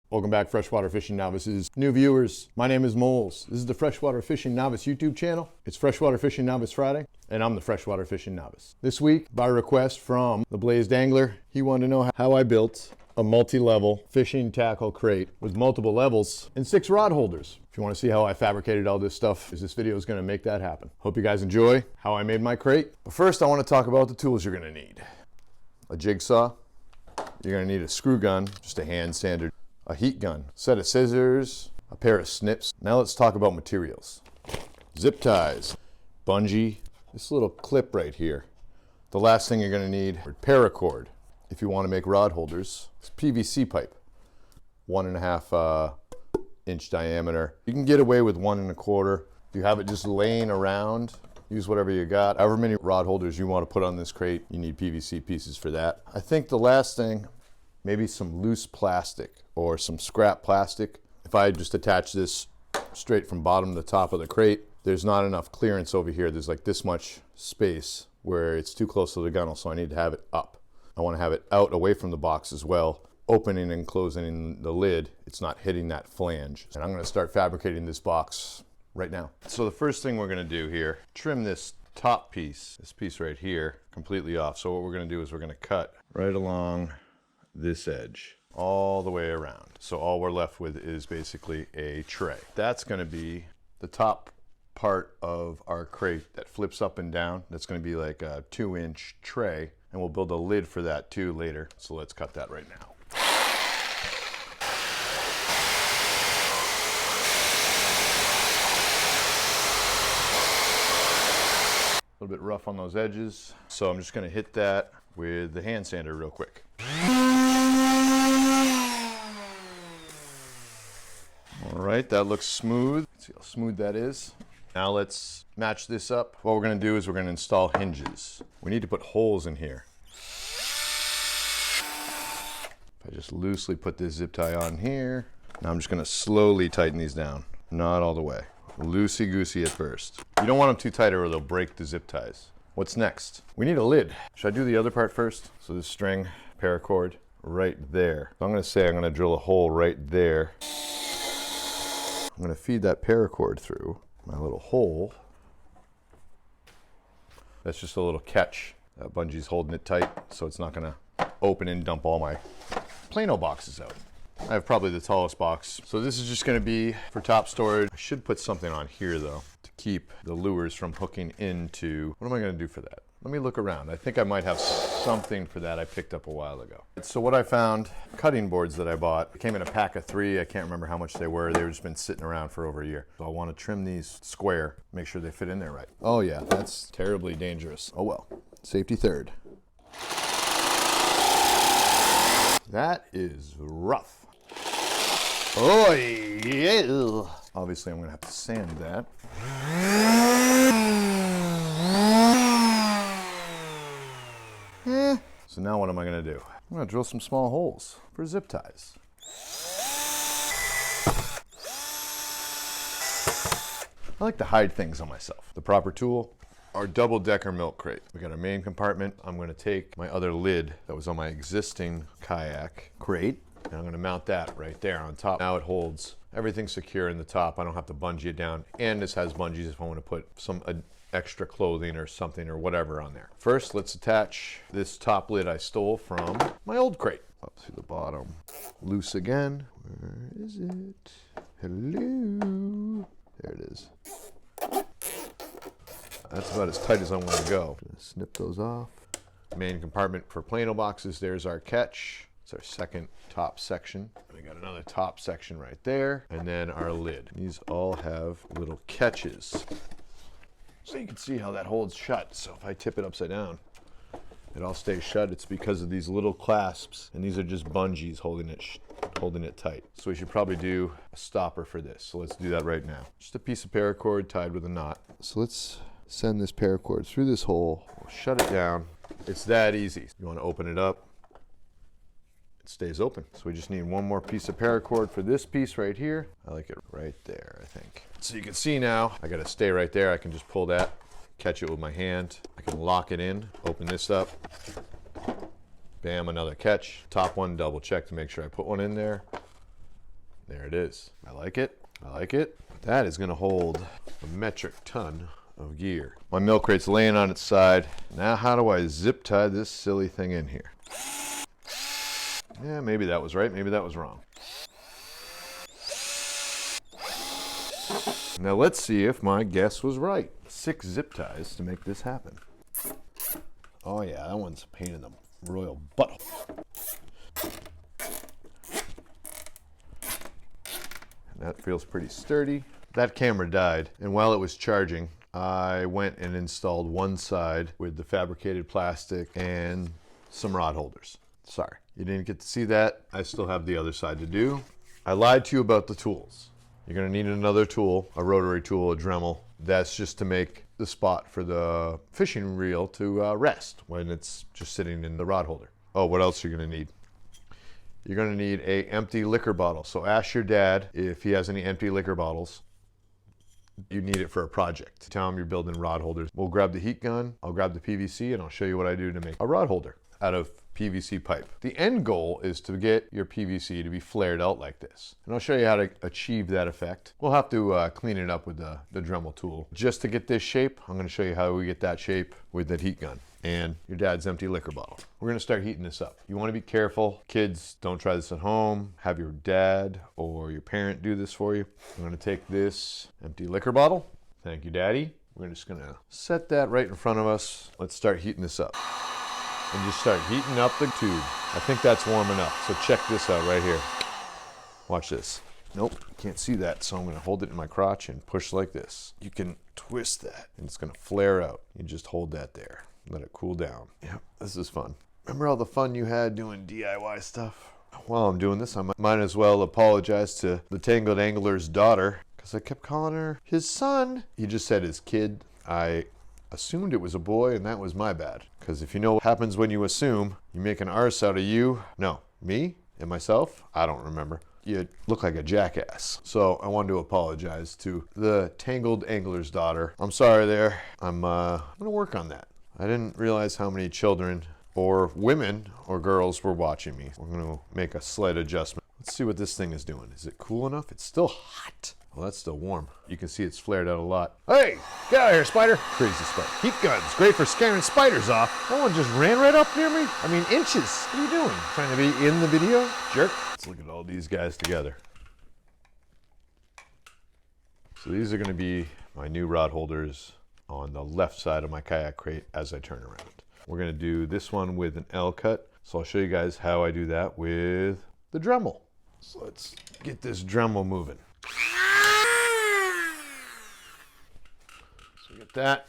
Welcome back, Freshwater Fishing Novices. New viewers, my name is Moles. This is the Freshwater Fishing Novice YouTube channel. It's Freshwater Fishing Novice Friday, and I'm the Freshwater Fishing Novice. This week, by request from the Blazed Angler, he wanted to know how I built a multi-level fishing tackle crate with multiple levels and 6 rod holders. If you want to see how I fabricated all this stuff, this video is going to make that happen. Hope you guys enjoy how I made my crate. But first, I want to talk about the tools you're going to need. A jigsaw. You're going to need a screw gun, just a hand sander, a heat gun, set of scissors, a pair of snips. Now let's talk about materials. Zip ties, bungee, this little clip right here. The last thing you're going to need, paracord. If you want to make rod holders, it's PVC pipe, 1.5 inch diameter. You can get away with 1 1/4. If you have it just laying around, use whatever you got. However many rod holders you want to put on this crate, you need PVC pieces for that. I think the last thing, maybe some loose plastic or some scrap plastic. If I just attach this straight from bottom to top of the crate, there's not enough clearance over here. There's like this much space where it's too close to the gunnel, so I need to have it up. I want to have it out away from the box as well, opening and closing the lid. It's not hitting that flange. And I'm going to start fabricating this box right now. So the first thing we're going to do here, trim this top piece, this piece right here, completely off. So what we're going to do is we're going to cut right along this edge all the way around. So all we're left with is basically a tray. That's going to be the top part of our crate that flips up and down. That's going to be like a 2-inch tray, and we'll build a lid for that too later. So let's cut that right now. A little bit rough on those edges, so I'm just going to hit that with the hand sander real quick. All right, that looks smooth. Let's see how smooth that is. Now let's match this up. What we're going to do is we're going to install hinges. We need to put holes in here. If I just loosely put this zip tie on here, now I'm just going to slowly tighten these down. Not all the way. Loosey-goosey at first. You don't want them too tight or they'll break the zip ties. What's next? We need a lid. Should I do the other part first? So this string, paracord, right there. So I'm going to say I'm going to drill a hole right there. I'm going to feed that paracord through my little hole. That's just a little catch. That bungee's holding it tight, so it's not going to open and dump all my Plano boxes out. I have probably the tallest box. So this is just going to be for top storage. I should put something on here though to keep the lures from hooking into. What am I going to do for that? Let me look around. I think I might have something for that I picked up a while ago. So what I found, cutting boards that I bought, it came in a pack of 3. I can't remember how much they were. They've just been sitting around for over a year. So I want to trim these square, make sure they fit in there right. Oh yeah, that's terribly dangerous. Oh well, safety third. That is rough. Oh yeah. Obviously I'm gonna have to sand that. So now what am I gonna do? I'm gonna drill some small holes for zip ties. I like to hide things on myself. The proper tool, our double-decker milk crate. We got our main compartment. I'm gonna take my other lid that was on my existing kayak crate, and I'm gonna mount that right there on top. Now it holds everything secure in the top. I don't have to bungee it down. And this has bungees if I want to put some extra clothing or something or whatever on there. First, let's attach this top lid I stole from my old crate. Up to the bottom. Loose again. Where is it? Hello. There it is. That's about as tight as I want to go. Gonna snip those off. Main compartment for Plano boxes. There's our catch. It's our second top section. We got another top section right there. And then our lid. These all have little catches. So you can see how that holds shut. So if I tip it upside down, it all stays shut. It's because of these little clasps. And these are just bungees holding it tight. So we should probably do a stopper for this. So let's do that right now. Just a piece of paracord tied with a knot. So let's send this paracord through this hole. We'll shut it down. It's that easy. You want to open it up. It stays open. So we just need one more piece of paracord for this piece right here. I like it right there, I think. So you can see now, I gotta stay right there. I can just pull that, catch it with my hand. I can lock it in, open this up. Bam, another catch. Top one, double check to make sure I put one in there. There it is. I like it. I like it. That is going to hold a metric ton of gear. My milk crate's laying on its side. Now how do I zip tie this silly thing in here? Yeah, maybe that was right. Maybe that was wrong. Now let's see if my guess was right. 6 zip ties to make this happen. Oh yeah, that one's a pain in the royal butthole. That feels pretty sturdy. That camera died, and while it was charging, I went and installed one side with the fabricated plastic and some rod holders. Sorry, you didn't get to see that. I still have the other side to do. I lied to you about the tools. You're gonna need another tool, a rotary tool, a Dremel. That's just to make the spot for the fishing reel to rest when it's just sitting in the rod holder. Oh, what else are you gonna need? You're gonna need a empty liquor bottle. So ask your dad if he has any empty liquor bottles. You need it for a project. Tell him you're building rod holders. We'll grab the heat gun, I'll grab the PVC, and I'll show you what I do to make a rod holder out of PVC pipe. The end goal is to get your PVC to be flared out like this. And I'll show you how to achieve that effect. We'll have to clean it up with the Dremel tool. Just to get this shape, I'm gonna show you how we get that shape with that heat gun and your dad's empty liquor bottle. We're gonna start heating this up. You wanna be careful. Kids, don't try this at home. Have your dad or your parent do this for you. I'm gonna take this empty liquor bottle. Thank you, Daddy. We're just gonna set that right in front of us. Let's start heating this up. And just start heating up the tube. I think that's warm enough. So check this out right here. Watch this. Nope, can't see that. So I'm gonna hold it in my crotch and push like this. You can twist that and it's gonna flare out. You just hold that there. Let it cool down. Yep, this is fun. Remember all the fun you had doing DIY stuff? While I'm doing this, I might as well apologize to the Tangled Angler's daughter because I kept calling her his son. He just said his kid. I assumed it was a boy, and that was my bad. Because if you know what happens when you assume, you make an arse out of you. No, me and myself, I don't remember. You look like a jackass. So I wanted to apologize to the Tangled Angler's daughter. I'm sorry there. I'm gonna work on that. I didn't realize how many children or women or girls were watching me. We're gonna make a slight adjustment. Let's see what this thing is doing. Is it cool enough? It's still hot. Well, that's still warm. You can see it's flared out a lot. Hey, get out of here, spider. Crazy spider. Heat guns, great for scaring spiders off. That one just ran right up near me. I mean, inches. What are you doing? Trying to be in the video? Jerk. Let's look at all these guys together. So these are gonna be my new rod holders on the left side of my kayak crate as I turn around. We're gonna do this one with an L cut. So I'll show you guys how I do that with the Dremel. So let's get this Dremel moving. So we get that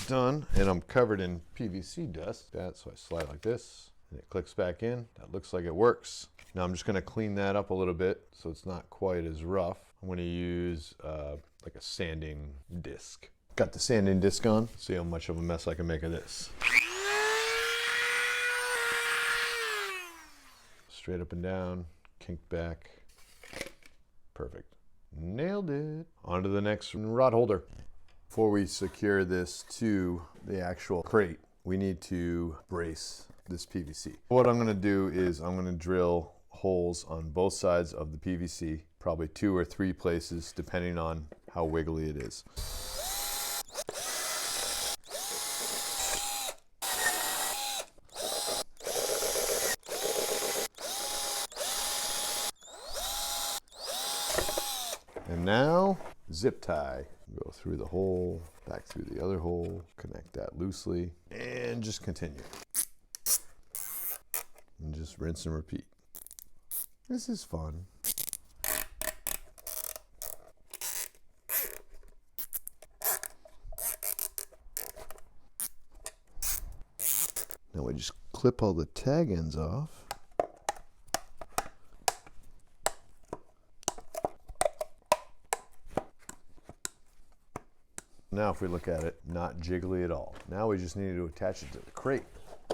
done, and I'm covered in PVC dust. So I slide like this, and it clicks back in. That looks like it works. Now I'm just gonna clean that up a little bit so it's not quite as rough. I'm gonna use like a sanding disc. Got the sanding disc on. See how much of a mess I can make of this. Straight up and down, kink back. Perfect. Nailed it. On to the next rod holder. Before we secure this to the actual crate, we need to brace this PVC. What I'm gonna do is I'm gonna drill holes on both sides of the PVC, probably 2 or 3 places, depending on how wiggly it is. And now, zip tie. Go through the hole, back through the other hole, connect that loosely, and just continue. And just rinse and repeat. This is fun. Now we just clip all the tag ends off. Now if we look at it, not jiggly at all. Now we just need to attach it to the crate.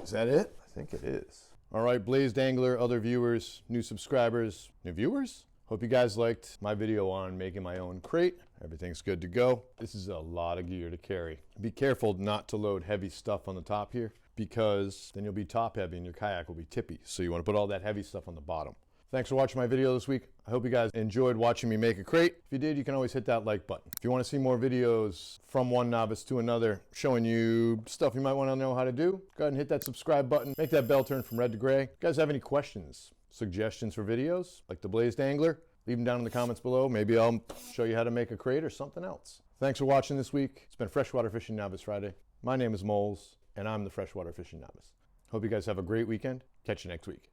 Is that it? I think it is. All right, Blazed Angler, other viewers, new subscribers, new viewers. Hope you guys liked my video on making my own crate. Everything's good to go. This is a lot of gear to carry. Be careful not to load heavy stuff on the top here because then you'll be top heavy and your kayak will be tippy. So you want to put all that heavy stuff on the bottom. Thanks for watching my video this week. I hope you guys enjoyed watching me make a crate. If you did, you can always hit that like button. If you want to see more videos from one novice to another, showing you stuff you might want to know how to do, go ahead and hit that subscribe button. Make that bell turn from red to gray. If you guys have any questions, suggestions for videos, like the Blazed Angler, leave them down in the comments below. Maybe I'll show you how to make a crate or something else. Thanks for watching this week. It's been Freshwater Fishing Novice Friday. My name is Moles, and I'm the Freshwater Fishing Novice. Hope you guys have a great weekend. Catch you next week.